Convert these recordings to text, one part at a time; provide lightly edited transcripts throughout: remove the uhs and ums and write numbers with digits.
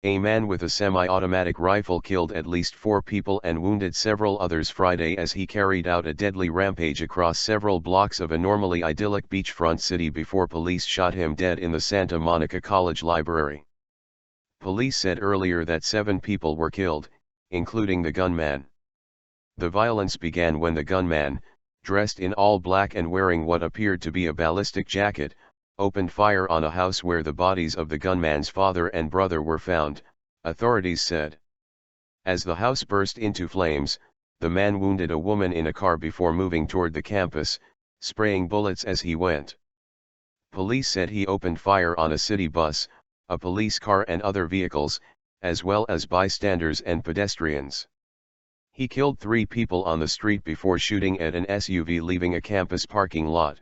A man with a semi-automatic rifle killed at least 4 people and wounded several others Friday as he carried out a deadly rampage across several blocks of a normally idyllic beachfront city before police shot him dead in the Santa Monica College library. Police said earlier that 7 people were killed, including the gunman. The violence began when the gunman, dressed in all black and wearing what appeared to be a ballistic jacket, opened fire on a house where the bodies of the gunman's father and brother were found, authorities said. As the house burst into flames, the man wounded a woman in a car before moving toward the campus, spraying bullets as he went. Police said he opened fire on a city bus, a police car and other vehicles, as well as bystanders and pedestrians. He killed 3 people on the street before shooting at an SUV leaving a campus parking lot.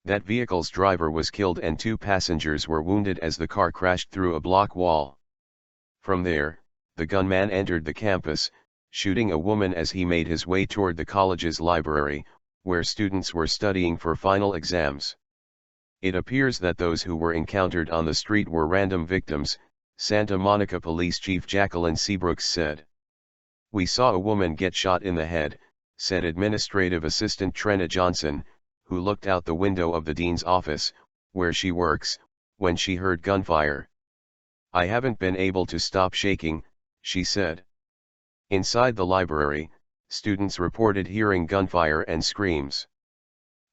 That vehicle's driver was killed and 2 passengers were wounded as the car crashed through a block wall. From there, the gunman entered the campus, shooting a woman as he made his way toward the college's library, where students were studying for final exams. It appears that those who were encountered on the street were random victims, Santa Monica Police Chief Jacqueline Seabrooks said. "We saw a woman get shot in the head," said Administrative Assistant Trenna Johnson, who looked out the window of the dean's office, where she works, when she heard gunfire. "I haven't been able to stop shaking," she said. Inside the library, students reported hearing gunfire and screams.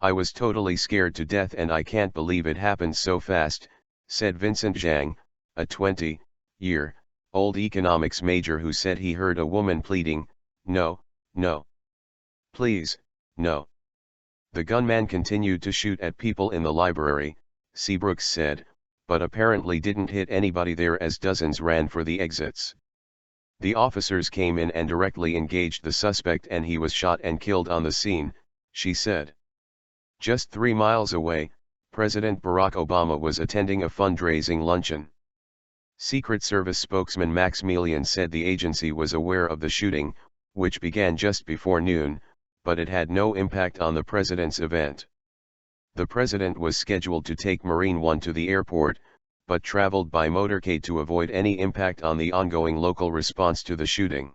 "I was totally scared to death and I can't believe it happened so fast," said Vincent Zhang, a 20-year-old economics major who said he heard a woman pleading, "No, no. Please, no." The gunman continued to shoot at people in the library, Seabrooks said, but apparently didn't hit anybody there as dozens ran for the exits. "The officers came in and directly engaged the suspect and he was shot and killed on the scene," she said. Just 3 miles away, President Barack Obama was attending a fundraising luncheon. Secret Service spokesman Maximilian said the agency was aware of the shooting, which began just before noon, but it had no impact on the president's event. The president was scheduled to take Marine One to the airport, but traveled by motorcade to avoid any impact on the ongoing local response to the shooting.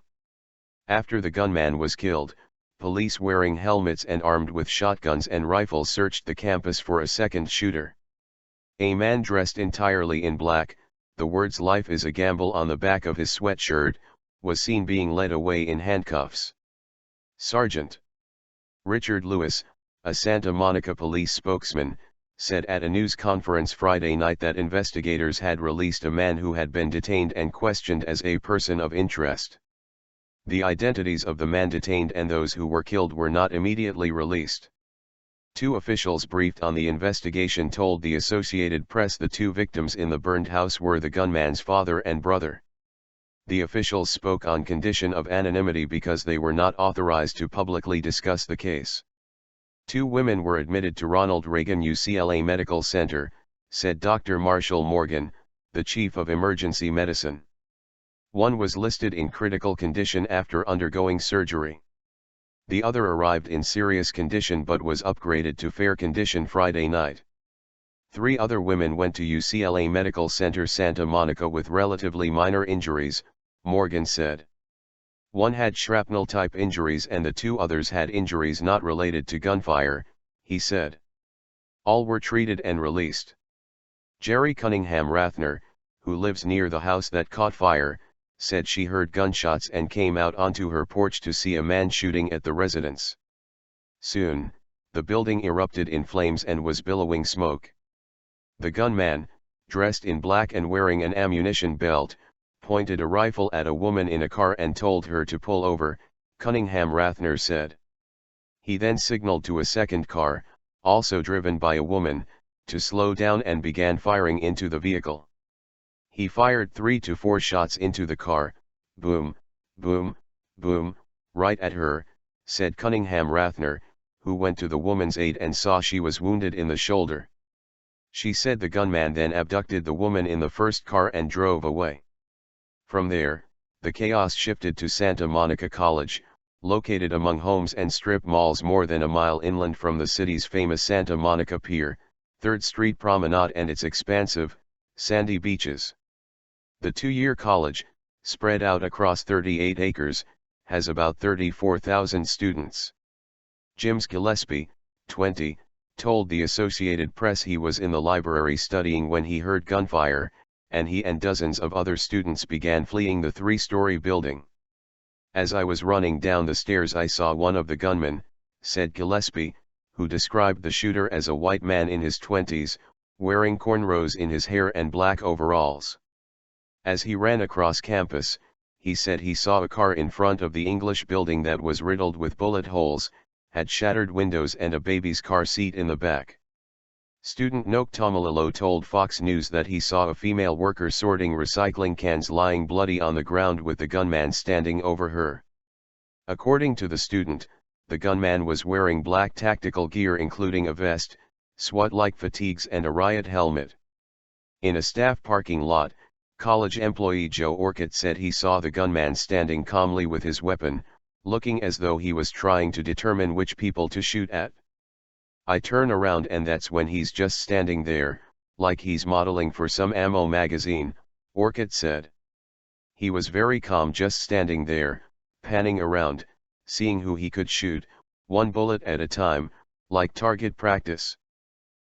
After the gunman was killed, police wearing helmets and armed with shotguns and rifles searched the campus for a second shooter. A man dressed entirely in black, the words "Life is a gamble" on the back of his sweatshirt, was seen being led away in handcuffs. Sergeant Richard Lewis, a Santa Monica police spokesman, said at a news conference Friday night that investigators had released a man who had been detained and questioned as a person of interest. The identities of the man detained and those who were killed were not immediately released. 2 officials briefed on the investigation told the Associated Press the 2 victims in the burned house were the gunman's father and brother. The officials spoke on condition of anonymity because they were not authorized to publicly discuss the case. 2 women were admitted to Ronald Reagan UCLA Medical Center, said Dr. Marshall Morgan, the chief of emergency medicine. One was listed in critical condition after undergoing surgery. The other arrived in serious condition but was upgraded to fair condition Friday night. 3 other women went to UCLA Medical Center Santa Monica with relatively minor injuries, Morgan said. One had shrapnel-type injuries and the 2 others had injuries not related to gunfire, he said. All were treated and released. Jerry Cunningham Rathner, who lives near the house that caught fire, said she heard gunshots and came out onto her porch to see a man shooting at the residence. Soon, the building erupted in flames and was billowing smoke. The gunman, dressed in black and wearing an ammunition belt, pointed a rifle at a woman in a car and told her to pull over, Cunningham Rathner said. He then signaled to a second car, also driven by a woman, to slow down and began firing into the vehicle. He fired 3 to 4 shots into the car, boom, boom, boom, right at her, said Cunningham Rathner, who went to the woman's aid and saw she was wounded in the shoulder. She said the gunman then abducted the woman in the first car and drove away. From there, the chaos shifted to Santa Monica College, located among homes and strip malls more than a mile inland from the city's famous Santa Monica Pier, 3rd Street Promenade and its expansive, sandy beaches. The two-year college, spread out across 38 acres, has about 34,000 students. James Gillespie, 20, told the Associated Press he was in the library studying when he heard gunfire, and he and dozens of other students began fleeing the three-story building. As I was running down the stairs I saw one of the gunmen, said Gillespie, who described the shooter as a white man in his 20s, wearing cornrows in his hair and black overalls. As he ran across campus, he said he saw a car in front of the English building that was riddled with bullet holes, had shattered windows and a baby's car seat in the back. Student Noke Tomalolo told Fox News that he saw a female worker sorting recycling cans lying bloody on the ground with the gunman standing over her. According to the student, the gunman was wearing black tactical gear including a vest, SWAT-like fatigues and a riot helmet. In a staff parking lot, college employee Joe Orcutt said he saw the gunman standing calmly with his weapon, looking as though he was trying to determine which people to shoot at. I turn around and that's when he's just standing there, like he's modeling for some ammo magazine, Orcutt said. He was very calm just standing there, panning around, seeing who he could shoot, one bullet at a time, like target practice.